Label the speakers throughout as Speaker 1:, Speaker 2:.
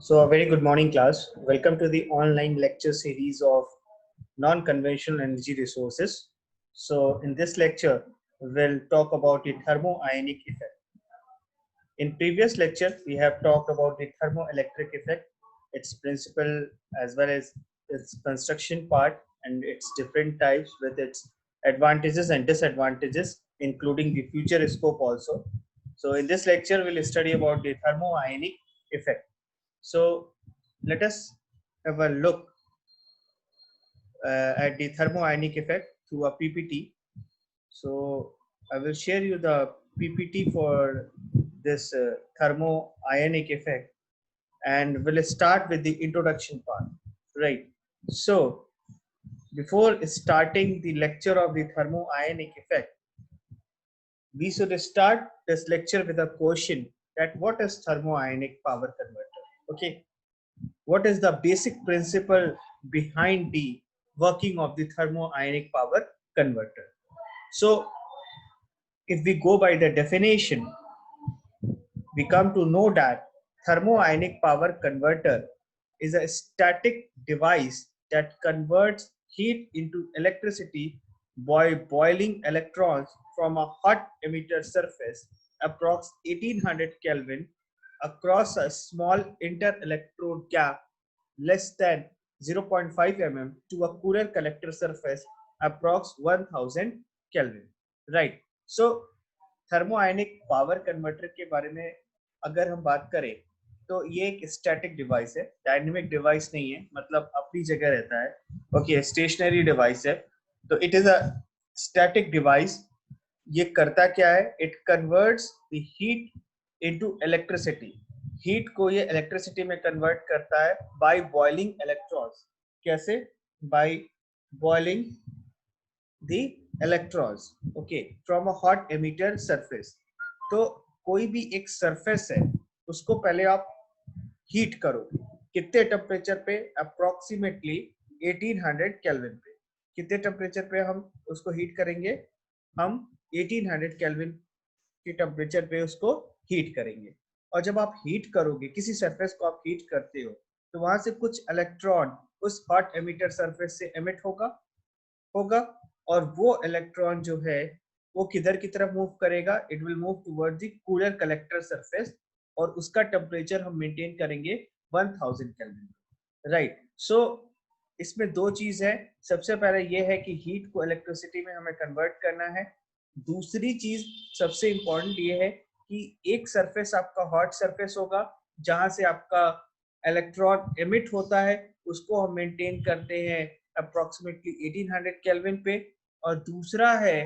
Speaker 1: So, a very good morning, class. Welcome to the online lecture series of non-conventional energy resources. So, in this lecture, we'll talk about the thermoionic effect. In previous lecture, we have talked about the thermoelectric effect, its principle as well as its construction part and its different types with its advantages and disadvantages, including the future scope also. So, in this lecture, we'll study about the thermoionic effect. So let us have a look at the thermoionic effect through a PPT. So I will share you the PPT for this thermoionic effect, and we'll start with the introduction part. Right. So before starting the lecture of the thermoionic effect, we should start this lecture with a question that what is thermoionic power converter? Okay. What is the basic principle behind the working of the thermoionic power converter? So if we go by the definition, we come to know that thermoionic power converter is a static device that converts heat into electricity by boiling electrons from a hot emitter surface approx 1800 Kelvin across a small inter-electrode gap less than 0.5 mm to a cooler collector surface approx 1000 Kelvin. Right. So thermionic power converter के बारे में अगर हम बात करें तो ये एक स्टैटिक डिवाइस है, डायनेमिक डिवाइस नहीं है, मतलब अपनी जगह रहता है. ओके, स्टेशनरी डिवाइस है. तो it is a static device. ये करता क्या है? It converts the heat into electricity. Heat को ये इलेक्ट्रिसिटी में कन्वर्ट करता है बाय बॉइलिंग इलेक्ट्रॉन्स. कैसे? By boiling the electrons, okay, from a hot emitter surface. तो कोई भी एक सरफेस है, उसको पहले आप हीट करो. कितने टेम्परेचर पे? अप्रोक्सीमेटली 1800 केल्विन पे. कितने टेम्परेचर पे हम उसको हीट करेंगे? हम 1800 केल्विन की टेम्परेचर पे उसको हीट करेंगे. और जब आप हीट करोगे, किसी सरफेस को आप हीट करते हो, तो वहां से कुछ इलेक्ट्रॉन उस हॉट एमिटर सरफेस से एमिट होगा और वो इलेक्ट्रॉन जो है वो किधर की तरफ मूव करेगा? It will move toward the cooler collector surface और उसका टेम्परेचर हम मेंटेन करेंगे 1000 केल्विन. राइट. सो इसमें दो चीज है. सबसे पहले ये है कि हीट को इलेक्ट्रिसिटी में हमें कन्वर्ट करना है. दूसरी चीज सबसे इंपॉर्टेंट ये है कि एक सरफेस आपका हॉट सरफेस होगा जहां से आपका इलेक्ट्रॉन एमिट होता है, उसको हम मेंटेन करते हैं अप्रोक्सीमेटली 1800 केल्विन पे. और दूसरा है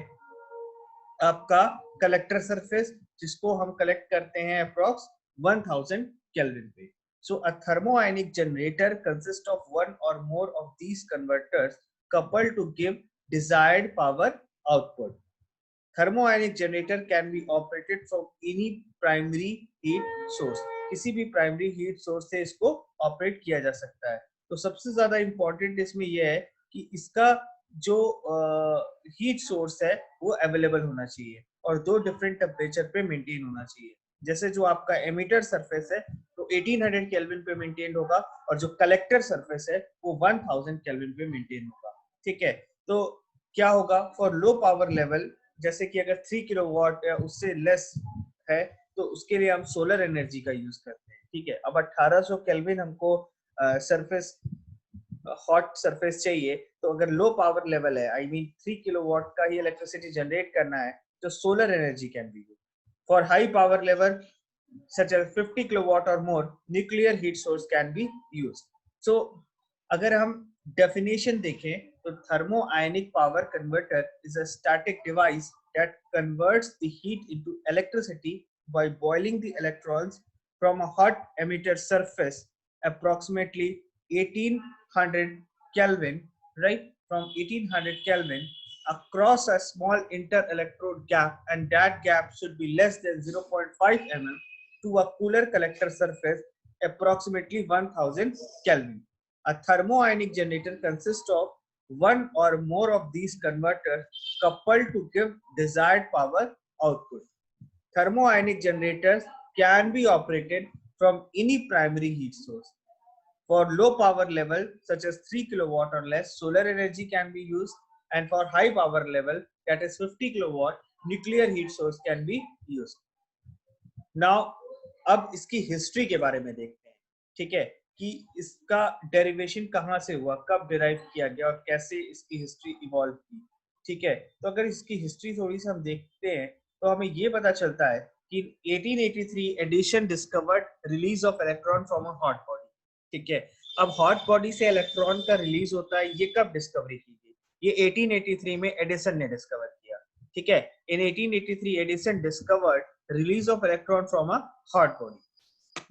Speaker 1: आपका कलेक्टर सरफेस, जिसको हम कलेक्ट करते हैं अप्रोक्स 1000 केल्विन पे. So a thermoionic generator consists of one or more of these converters coupled to give desired power output. Thermoionic generator can be operated from any primary heat source. किसी भी primary heat source से इसको operate किया जा सकता है. तो सबसे ज्यादा इंपॉर्टेंट इसमें यह है कि इसका जो हीट सोर्स है वो अवेलेबल होना चाहिए और दो डिफरेंट टेम्परेचर पे मेंटेन होना चाहिए. जैसे जो आपका एमिटर सरफेस है तो 1800 केल्विन पे मेंटेन होगा और जो कलेक्टर सरफेस है वो 1000 केल्विन पे मेंटेन होगा. ठीक है. तो क्या होगा? फॉर लो पावर लेवल, जैसे कि अगर 3 किलोवाट या उससे लेस है तो उसके लिए हम सोलर एनर्जी का यूज करते हैं. ठीक है. अब 1800 केल्विन हमको सरफेस हॉट सरफेस चाहिए, तो अगर लो पावर लेवल है, आई मीन 3 किलोवाट का ही इलेक्ट्रिसिटी जनरेट करना है, तो solar energy can be used. For high power level such as 50 kilowatt or more, nuclear heat source can be used. So अगर हम definition देखें तो thermoionic power converter is a static device that converts the heat into electricity by boiling the electrons from a hot emitter surface approximately 1800 Kelvin, right, from 1800 Kelvin across a small inter-electrode gap, and that gap should be less than 0.5 mm to a cooler collector surface approximately 1000 Kelvin. A thermoionic generator consists of one or more of these converters coupled to give desired power output. Thermoionic generators can be operated from any primary heat source. For low power level such as 3 kilowatt or less, solar energy can be used, and for high power level, that is 50 kilowatt, nuclear heat source can be used. Now अब इसकी history के बारे में देखते हैं, ठीक है, कि इसका डेरिवेशन कहाँ से हुआ, कब डिराइव किया गया और कैसे इसकी हिस्ट्री इवॉल्व की, ठीक है। तो अगर इसकी हिस्ट्री थोड़ी सी हम देखते हैं तो हमें ये पता चलता है कि 1883 Edison discovered release of electron from a hot body, ठीक है। अब हॉट बॉडी से इलेक्ट्रॉन का रिलीज होता है, ये कब डिस्कवरी की गई? ये 1883 में एडिसन ने डिस्कवर किया, ठीक है। इन 1883 Edison discovered release of electron from a hot body.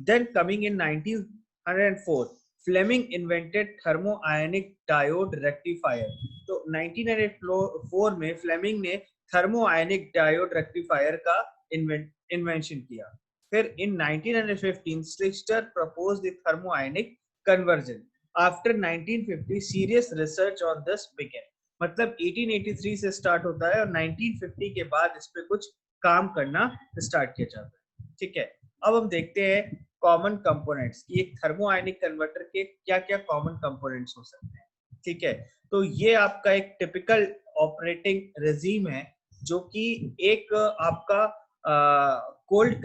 Speaker 1: Then coming in 1904, Fleming invented thermoionic diode rectifier. तो 1904 में फ्लेमिंग ने thermoionic diode rectifier का इन्वेंशन किया। फिर in 1915 Schlichter proposed the thermoionic conversion. After 1950 serious research on this began. मतलब 1883 से start होता है और 1950 के बाद इस पे कुछ काम करना स्टार्ट किया जाता है, ठीक है। अब हम देखते हैं कॉमन कंपोनेंट्स कि एक थर्मोआयनिक कन्वर्टर के क्या क्या कॉमन कंपोनेंट्स हो सकते हैं, ठीक है। तो ये आपका एक टिपिकल ऑपरेटिंग रेजिम है जो कि एक आपका कोल्ड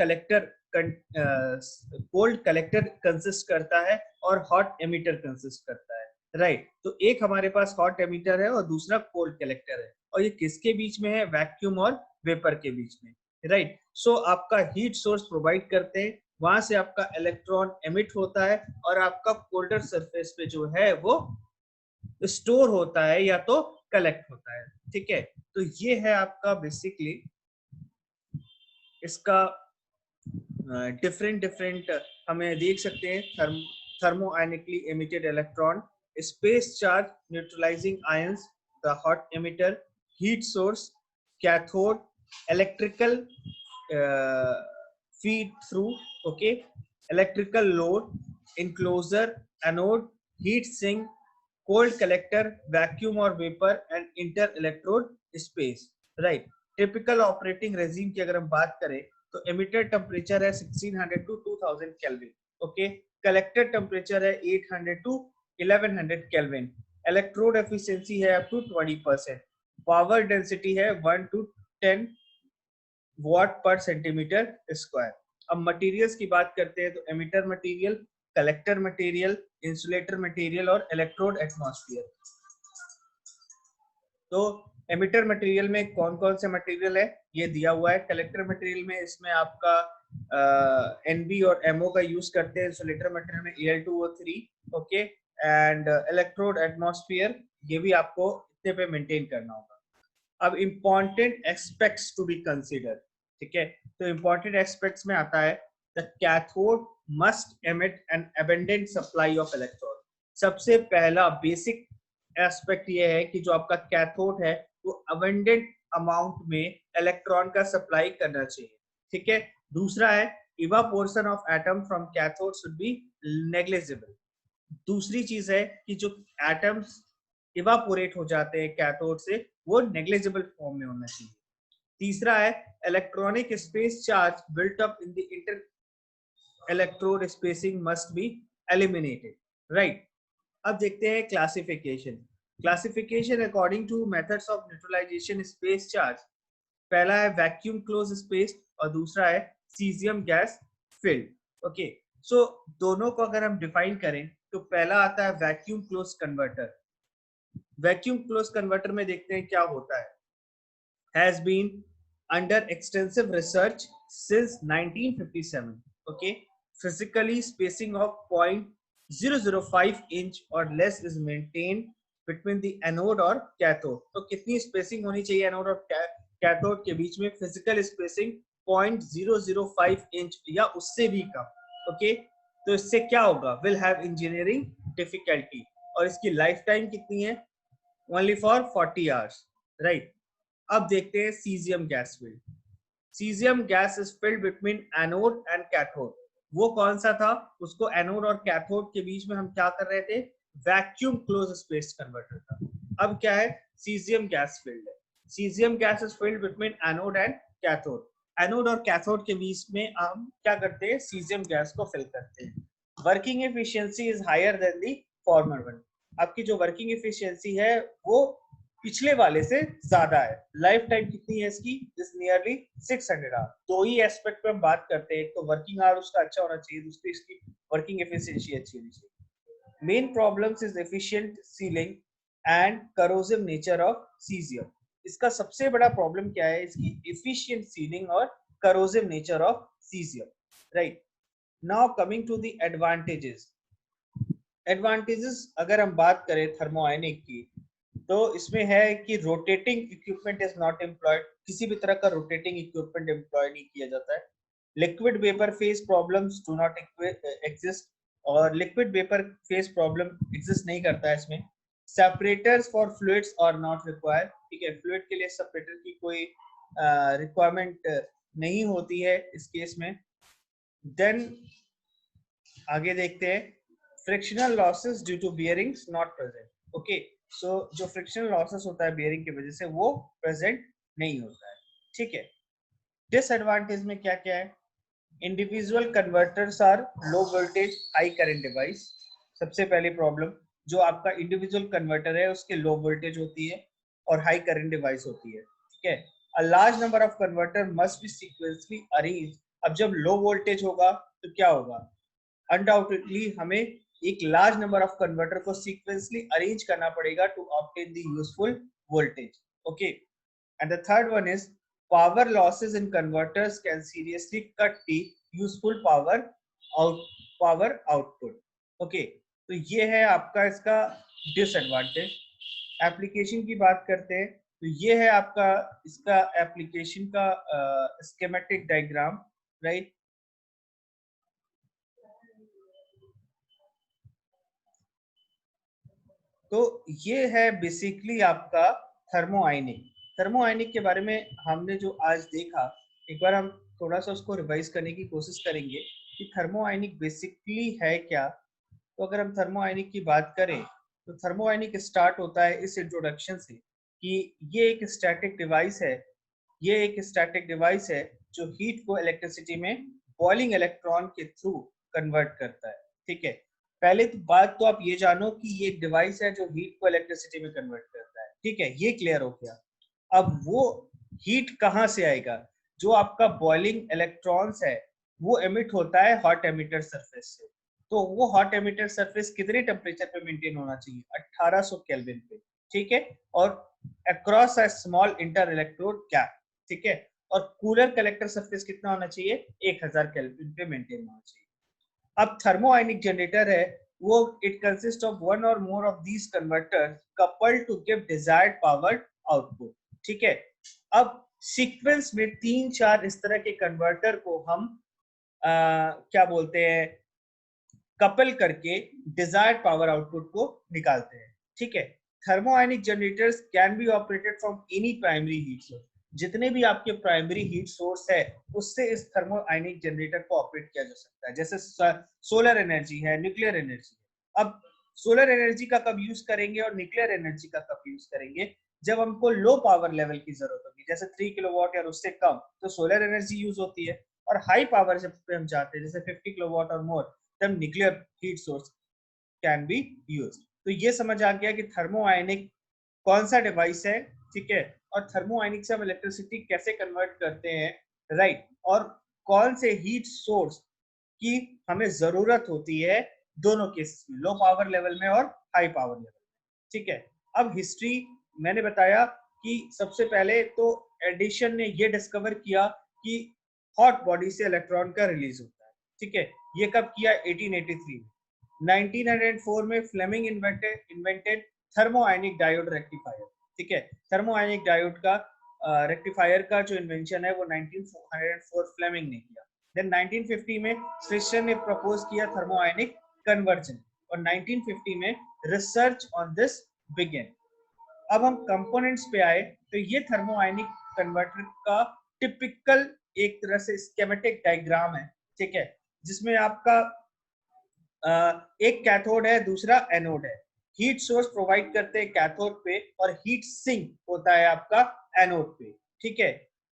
Speaker 1: कलेक्टर कंसिस्ट करता है और हॉट एमिटर कंसिस्ट करता है, राइट। तो एक हमारे पास हॉट एमिटर है और दूसरा कोल्ड कलेक्टर है, और ये किसके बीच में है? वैक्यूम और वेपर के बीच में, राइट। सो आपका हीट सोर्स प्रोवाइड करते हैं, वहां से आपका इलेक्ट्रॉन एमिट होता है और आपका कोल्डर सरफेस पे जो है वो स्टोर होता है या तो कलेक्ट होता है, ठीक है। तो ये है आपका बेसिकली इसका डिफरेंट हमें देख सकते हैं thermoionically emitted electron, space charge neutralizing ions, the hot emitter, heat source, cathode, electrical feed through, okay, electrical load, enclosure, anode, heat sink, cold collector, vacuum or vapor, and inter electrode space, right। Typical operating regime की अगर हम बात करें तो emitter temperature है 1600 to 2000 kelvin, okay. Collector temperature है 800 to 1100 kelvin. Electrode efficiency है up to 20%। Power density है 1 टू 10 वाट पर सेंटीमीटर स्क्वायर। अब मटेरियल्स की बात करते हैं तो emitter material, collector material, insulator material और इलेक्ट्रोड एटमॉस्फेयर। तो एमिटर मटेरियल में कौन कौन से मटेरियल है ये दिया हुआ है। कलेक्टर मटेरियल में इसमें आपका NB और MO का यूज करते हैं। इंसुलेटर मटेरियल में Al2O3, okay, and electrode atmosphere ये भी आपको इतने पे मेंटेन करना होगा। अब important aspects to be consider, ठीक है। तो इम्पॉर्टेंट एस्पेक्ट्स में आता है the cathode must emit an abundant supply of electron. सबसे पहला बेसिक एस्पेक्ट ये है कि जो आपका कैथोड है वो अबंडेंट अमाउंट में इलेक्ट्रॉन का सप्लाई करना चाहिए, ठीक है। दूसरा है evaporation of atom from cathode should be negligible. दूसरी चीज है कि जो एटम्स इवापोरेट हो जाते हैं कैथोड से वो नेग्लिजिबल फॉर्म में होना चाहिए। तीसरा है electronic space charge built up in the inter electrode spacing must be eliminated, right. अब देखते हैं classification. Classification according to methods of neutralization space charge. पहला है वैक्यूम क्लोज स्पेस और दूसरा है caesium gas filled, okay. So दोनों को अगर हम डिफाइन करें तो पहला आता है vacuum close converter. Vacuum close converter में देखते हैं क्या होता है। Has been under extensive research since 1957, okay. Physically spacing of 0.005 inch और less is maintained between the anode और कैथोड। तो कितनी स्पेसिंग होनी चाहिए एनोड और कैथोड के बीच में? फिजिकल स्पेसिंग 0.005 इंच या उससे भी कम, ओके। तो इससे क्या होगा? Will have engineering difficulty. और इसकी लाइफ टाइम कितनी है? Only for 40 hours, right. अब देखते हैं caesium gas field. Caesium gas is filled between anode and cathode. वो कौन सा था? उसको एनोड और कैथोड के बीच में हम क्या कर रहे थे? वैक्यूम क्लोज स्पेस कन्वर्टर था। अब क्या है? सीजियम गैस फील्ड है। Caesium gas is filled between anode and cathode anode और कैथोड के बीच में हम क्या करते हैं, सीजियम गैस को फिल करते हैं। Working efficiency is higher than the former one. आपकी जो वर्किंग एफिशिएंसी है वो पिछले वाले से ज्यादा है। लाइफ टाइम कितनी है इसकी, इज नियरली 600 आवर। दो ही एस्पेक्ट पे हम बात करते हैं, एक तो वर्किंग आवर उसका अच्छा होना चाहिए, दूसरी इसकी वर्किंग एफिशिएंसी अच्छी होनी चाहिए। Main problems is efficient sealing and corrosive nature of caesium. इसका सबसे बड़ा प्रॉब्लम क्या है, इसकी एफिशिएंट सीलिंग और corrosive nature of caesium, right. Now coming to the advantages. Advantages अगर हम बात करें थर्मोआयनिक की, तो इसमें है कि rotating equipment is not employed. किसी भी तरह का रोटेटिंग इक्विपमेंट एम्प्लॉय नहीं किया जाता है। Liquid vapour phase problems do not exist, और liquid vapour phase problem exist नहीं करता है इसमें। Separators for fluids are not required, ठीक है, फ्लूइड के लिए सेपरेटर की कोई रिक्वायरमेंट नहीं होती है इस केस में। देन आगे देखते हैं, frictional losses due to bearings not present. Okay, so जो फ्रिक्शनल लॉसेस होता है बियरिंग की वजह से वो प्रेजेंट नहीं होता है, ठीक है। डिसएडवांटेज में क्या क्या है, individual converters are low voltage high current device. सबसे पहली प्रॉब्लम, जो आपका इंडिविजुअल कन्वर्टर है उसके लो वोल्टेज होती है और हाई करंट डिवाइस होती है, ठीक है। अ large number of converter must be sequentially arrange. अब जब लो वोल्टेज होगा तो क्या होगा, अनडाउटेडली हमें एक लार्ज नंबर ऑफ कन्वर्टर को सीक्वेंसली अरेंज करना पड़ेगा to obtain the useful voltage, okay. And the third one is power losses in converters can seriously cut the useful power output, okay। तो ये है आपका इसका डिसएडवांटेज। एप्लीकेशन की बात करते हैं, तो ये है आपका इसका एप्लीकेशन का स्कीमेटिक डायग्राम, राइट। तो ये है बेसिकली आपका थर्मोआयनिक। थर्मोआयनिक के बारे में हमने जो आज देखा, एक बार हम थोड़ा सा उसको रिवाइज करने की कोशिश करेंगे कि थर्मोआयनिक बेसिकली है क्या। तो अगर हम थर्मोआयनिक की बात करें, तो थर्मोआयनिक स्टार्ट होता है इस इंट्रोडक्शन से कि ये एक स्टैटिक डिवाइस है। ये एक स्टैटिक डिवाइस है जो हीट को इलेक्ट्रिसिटी में बॉइलिंग इलेक्ट्रॉन के थ्रू कन्वर्ट करता है, ठीक है। पहले तो बात तो आप ये जानो कि ये एक डिवाइस है जो हीट को इलेक्ट्रिसिटी में कन्वर्ट करता है, ठीक है, ये क्लियर हो गया। अब वो हीट कहाँ से आएगा, जो आपका बॉइलिंग इलेक्ट्रॉन्स है वो एमिट होता है हॉट एमिटर सरफेस से। तो वो हॉट एमिटर सरफेस कितने टेम्परेचर पे मेंटेन होना चाहिए, 1800 केल्विन पे, ठीक है, और across a small inter electrode gap, ठीक है। और कूलर कलेक्टर सरफेस कितना होना चाहिए, 1000 केल्विन पे मेंटेन होना चाहिए। अब थर्मोआयनिक जनरेटर है वो, इट कंसिस्ट ऑफ वन और more of these converters coupled to give desired power output, ठीक है। अब सीक्वेंस में 3-4 इस तरह के कन्वर्टर को हम क्या बोलते हैं, कपल करके डिजायर्ड पावर आउटपुट को निकालते हैं, ठीक है। Thermionic generators can be operated from any primary heat source. जितने भी आपके प्राइमरी हीट सोर्स है उससे इस थर्मोआयनिक जनरेटर को ऑपरेट किया जा सकता है। जैसे सोलर एनर्जी है, न्यूक्लियर एनर्जी है। अब सोलर एनर्जी का कब यूज करेंगे और न्यूक्लियर एनर्जी का कब यूज करेंगे, जब हमको लो पावर लेवल की जरूरत होगी, जैसे 3 किलोवाट या उससे कम, तो सोलर एनर्जी यूज होती है। और हाई पावर जब पे हम जाते हैं, जैसे 50 किलोवाट और मोर, तब nuclear heat source can be used. तो ये समझ आ गया कि थर्मोआयनिक कौन सा डिवाइस है, ठीक है, और थर्मोआयनिक से हम इलेक्ट्रिसिटी कैसे कन्वर्ट करते हैं, राइट, और कौन से हीट सोर्स की हमें जरूरत होती है दोनों केसेस में, लो पावर लेवल में और हाई पावर लेवल में, ठीक है। अब हिस्ट्री मैंने बताया कि सबसे पहले तो एडिशन ने ये डिस्कवर किया कि हॉट बॉडी से इलेक्ट्रॉन का रिलीज होता है, ठीक है। ये कब किया, 1883 में। 1904 में फ्लेमिंग इन्वेंटेड थर्मोआयनिक डायोड रेक्टिफायर, ठीक है। थर्मोआयनिक डायोड का रेक्टिफायर का जो इन्वेंशन है वो 1904 फ्लेमिंग ने किया। देन 1950 में स्विचर ने प्रपोज किया थर्मोआयनिक कन्वर्जन, और 1950 में रिसर्च ऑन दिस बिगेन। अब हम कंपोनेंट्स पे आए, तो ये थर्मोआयनिक कन्वर्टर का टिपिकल एक तरह से स्कीमेटिक डायग्राम है, ठीक है, जिसमें आपका एक कैथोड है, दूसरा एनोड है। हीट सोर्स प्रोवाइड करते हैं कैथोड पे और हीट सिंक होता है आपका एनोड पे, ठीक है।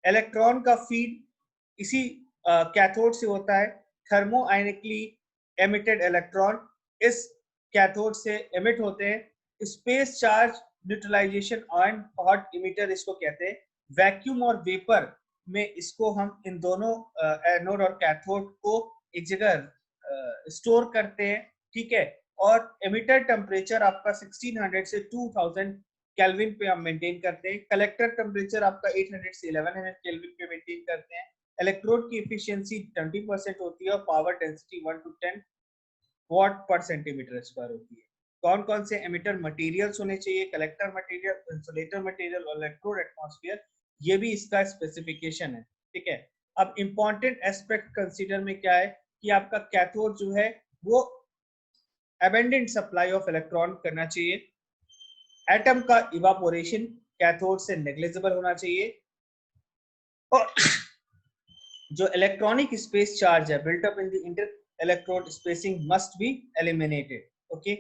Speaker 1: इलेक्ट्रॉन का फीड इसी कैथोड से होता है। थर्मो आयनिकली एमिटेड इलेक्ट्रॉन इस कैथोड से एमिट होते हैं। Space charge neutralization and hot emitter इसको कहते हैं। वैक्यूम और वेपर में इसको हम इन दोनों एनोड और कैथोड को एक जगह स्टोर करते हैं, ठीक है। और एमिटर टेम्परेचर आपका 1600 से 2000 केल्विन पे हम मेंटेन करते हैं। कलेक्टर टेम्परेचर आपका 800 से 1100 केल्विन पे मेंटेन करते हैं। इलेक्ट्रोड की एफिशिएंसी 20% होती है और पावर डेंसिटी 1 to 10 वॉट पर सेंटीमीटर स्क्वायर होती है। कौन कौन से एमिटर मटेरियल्स होने चाहिए, कलेक्टर मटेरियल, इंसुलेटर मटेरियल और इलेक्ट्रोड एटमॉस्फेयर, ये भी इसका स्पेसिफिकेशन है, ठीक है। अब इंपॉर्टेंट एस्पेक्ट कंसीडर में क्या है कि आपका कैथोड जो है वो अबेंडेंट सप्लाई ऑफ इलेक्ट्रॉन करना चाहिए। एटम का इवापोरेशन कैथोड से नेग्लिजिबल होना चाहिए। और जो इलेक्ट्रॉनिक स्पेस चार्ज है built up in the inter electrode spacing must be eliminated. Okay,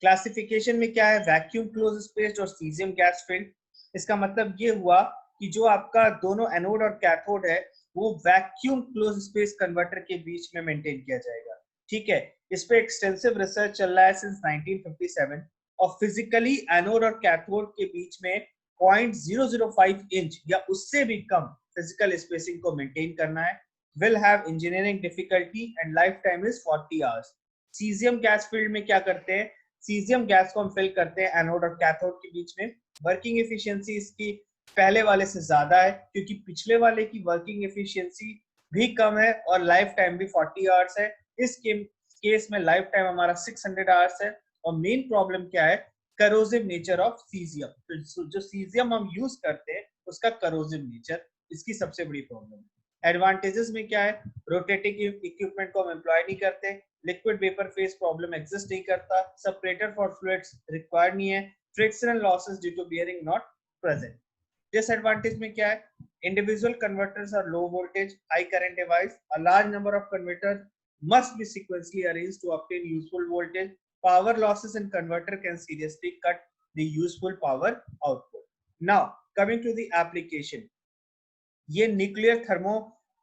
Speaker 1: classification में क्या है, वैक्यूम क्लोज स्पेस और सीजियम गैस फील्ड। इसका मतलब ये हुआ कि जो आपका दोनों एनोड और कैथोड है वो वैक्यूम क्लोज स्पेस कन्वर्टर के बीच में मेंटेन किया जाएगा, ठीक है। इस पे एक्सटेंसिव रिसर्च चल रहा है सिंस 1957 और फिजिकली एनोड और कैथोड के बीच में 0.005 इंच या उससे भी कम फिजिकल स्पेसिंग को मेंटेन करना है। will have engineering difficulty and lifetime is 40 hours। Caesium gas field में क्या करते हैं, सीजियम गैस को हम फिल करते हैं एनोड और कैथोड के बीच में। वर्किंग एफिशिएंसी इसकी पहले वाले से ज्यादा है क्योंकि पिछले वाले की वर्किंग एफिशिएंसी भी कम है और लाइफ टाइम भी 40 आवर्स है। इस केस में लाइफ टाइम हमारा 600 आवर्स है। और मेन प्रॉब्लम क्या है, करोसिव नेचर ऑफ सीजियम। तो जो सीजियम हम यूज करते हैं उसका करोसिव नेचर इसकी सबसे बड़ी प्रॉब्लम है। एडवांटेजेस में क्या है, रोटेटिंग इक्विपमेंट को हम एम्प्लॉय नहीं करते, liquid vapour phase problem exist नहीं करता, सेपरेटर फॉर फ्लूइड्स रिक्वायर्ड नहीं है, frictional losses due to bearing not present. Disadvantage में क्या है, individual converters are low voltage high current device, a large number of converters must be sequentially arranged to obtain useful voltage. Power losses in converter can seriously cut the useful power output. Now coming to the application, ये nuclear thermo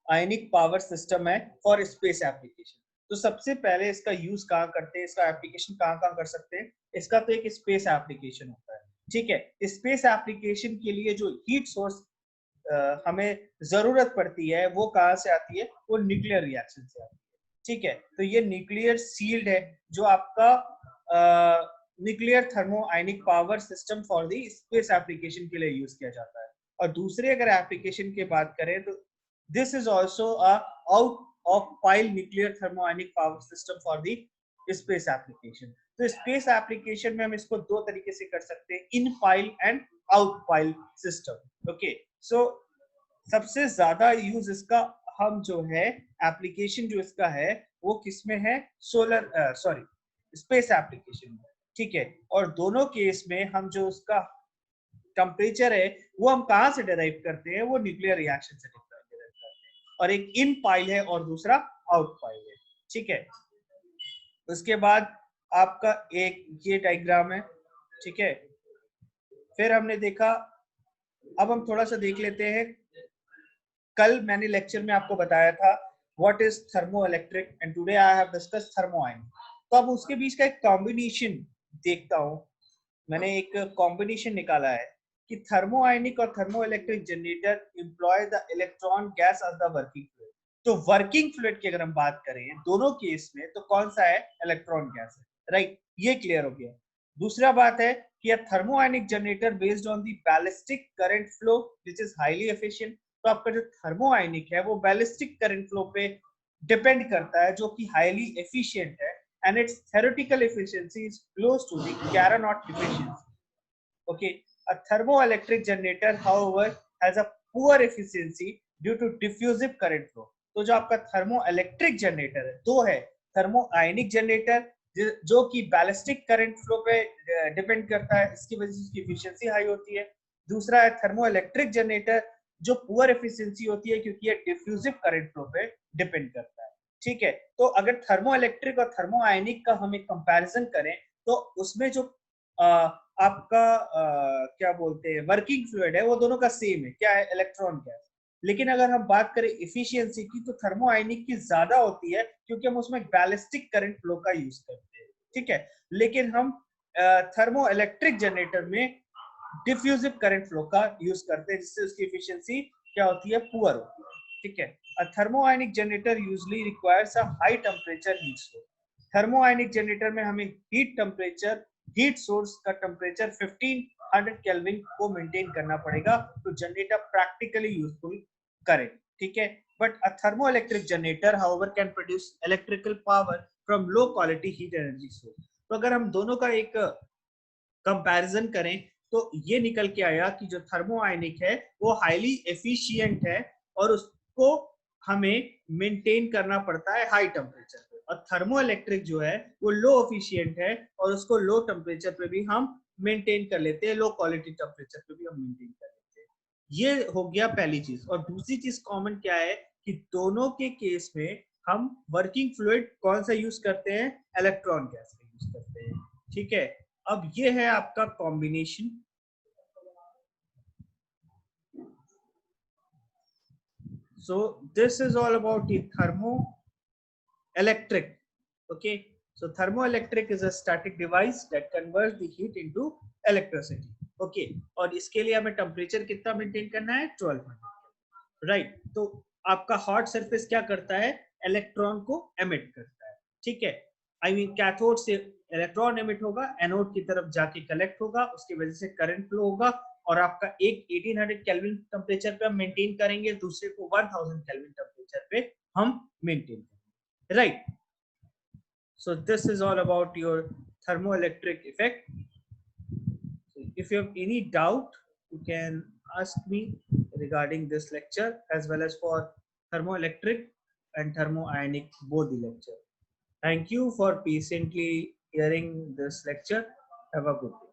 Speaker 1: ionic power system है for space application. तो सबसे पहले इसका use कहाँ करते हैं, इसका एप्लीकेशन कहाँ कहाँ कर सकते हैं। इसका तो एक स्पेस एप्लीकेशन होता है, ठीक है। स्पेस एप्लीकेशन के लिए जो हीट सोर्स हमें जरूरत पड़ती है वो कहाँ से आती है, वो न्यूक्लियर रिएक्शन से आती है, ठीक है। तो ये न्यूक्लियर सील्ड है जो आपका nuclear thermo ionic power system for the space application के लिए यूज किया जाता है। और दूसरे अगर एप्लीकेशन की बात करें तो this is also a out of pile nuclear thermo ionic power system for the space application. तो स्पेस एप्लीकेशन में हम इसको दो तरीके से कर सकते हैं, in pile and out pile system. Okay, so सबसे ज्यादा यूज इसका हम जो है एप्लीकेशन जो इसका है वो किसमें है, सोलर सॉरी स्पेस एप्लीकेशन में, ठीक है। और दोनों केस में हम जो उसका टेम्परेचर है वो हम कहां से डिराइव करते हैं, वो न्यूक्लियर रिएक्शन से डिराइव करते हैं। और एक इन पाइल है और दूसरा आउट पाइल है, ठीक है। उसके बाद आपका एक ये डायग्राम है, ठीक है। फिर हमने देखा, अब हम थोड़ा सा देख लेते हैं, कल मैंने लेक्चर में आपको बताया था what is thermo electric and today I have discuss thermo ion. तो अब उसके बीच का एक कॉम्बिनेशन देखता हूं, मैंने एक कॉम्बिनेशन निकाला है कि थर्मो आयनिक और thermo electric generator employ the electron gas as the working fluid. तो वर्किंग फ्लूइड की अगर हम बात करें दोनों केस में तो कौन सा है, इलेक्ट्रॉन गैस है, राइट, ये क्लियर हो गया। दूसरा बात है कि a thermoionic generator based on the ballistic current flow which is highly efficient। तो आपका जो थर्मोआयनिक है वो बैलिस्टिक करंट फ्लो पे डिपेंड करता है जो कि हाईली एफिशिएंट है and its theoretical efficiency is close to the Carnot efficiency। Okay, a thermoelectric generator however has a poor efficiency due to diffusive current flow। तो जो आपका थर्मोइलेक्ट्रिक जनरेटर है, दो है, थर्मोआयनिक जनरेटर जो कि बैलिस्टिक करंट फ्लो पे डिपेंड करता है, इसकी वजह से उसकी एफिशिएंसी हाई होती है। दूसरा है थर्मोइलेक्ट्रिक जनरेटर जो पुअर एफिशिएंसी होती है क्योंकि ये डिफ्यूजिव करंट फ्लो पे डिपेंड करता है, ठीक है। तो अगर थर्मोइलेक्ट्रिक और थर्मोआयनिक का हम एक कंपैरिजन करें तो उसमें जो आपका क्या बोलते हैं वर्किंग फ्लूइड है वो दोनों का सेम है, क्या है, इलेक्ट्रॉन गैस। लेकिन अगर हम बात करें इफिशियंसी की तो थर्मो आयनिक की ज्यादा होती है क्योंकि हम उसमें बैलिस्टिक करंट फ्लो का यूज करते हैं, ठीक है। लेकिन हम थर्मो इलेक्ट्रिक जनरेटर में डिफ्यूजिव करंट फ्लो का यूज करते हैं जिससे उसकी इफिशियंसी क्या होती है, पुअर होती है, ठीक है। A thermionic generator usually requires a high temperature heat source. Thermionic generator में हमें हीट सोर्स का टेम्परेचर 1500 केल्विन को मेंटेन करना पड़ेगा तो जनरेटर प्रैक्टिकली यूजफुल करे, ठीक है। But a thermo electric generator however can produce electrical power from low quality heat energy source. तो अगर हम दोनों का एक कंपैरिजन करें तो ये निकल के आया कि जो थर्मोआयनिक है वो हाईली एफिशिएंट है और उसको हमें मेंटेन करना पड़ता है हाई टेम्परेचर पे, और थर्मो इलेक्ट्रिक जो है वो लो एफिशिएंट है और उसको लो टेम्परेचर पे भी हम मेंटेन कर लेते हैं, लो क्वालिटी टेम्परेचर पे भी हम मेंटेन कर लेते हैं। ये हो गया पहली चीज। और दूसरी चीज कॉमन क्या है कि दोनों के केस में हम वर्किंग फ्लूइड कौन सा यूज करते हैं, इलेक्ट्रॉन गैस का यूज करते हैं, ठीक है। अब ये है आपका combination. So this is all about the thermoelectric. Okay, so thermoelectric is a static device that converts the heat into electricity. Okay, और इसके लिए हमें टेम्परेचर कितना मेंटेन करना है, 1200, राइट। तो आपका हॉट सरफेस क्या करता है, इलेक्ट्रॉन को एमिट करता है, ठीक है। आई मीन कैथोड से इलेक्ट्रॉन एमिट होगा, एनोड की तरफ जाके कलेक्ट होगा, उसकी वजह से करंट फ्लो होगा और आपका एक 1800 केल्विन टेम्परेचर पे हम मेंटेन करेंगे, दूसरे को 1000 केल्विन टेम्परेचर पे हम मेंटेन करेंगे, right. So this is all about your thermoelectric effect. So if you have any doubt, you can ask me regarding this lecture as well as for thermoelectric and thermoionic both the lecture. Thank you for patiently hearing this lecture. Have a good day.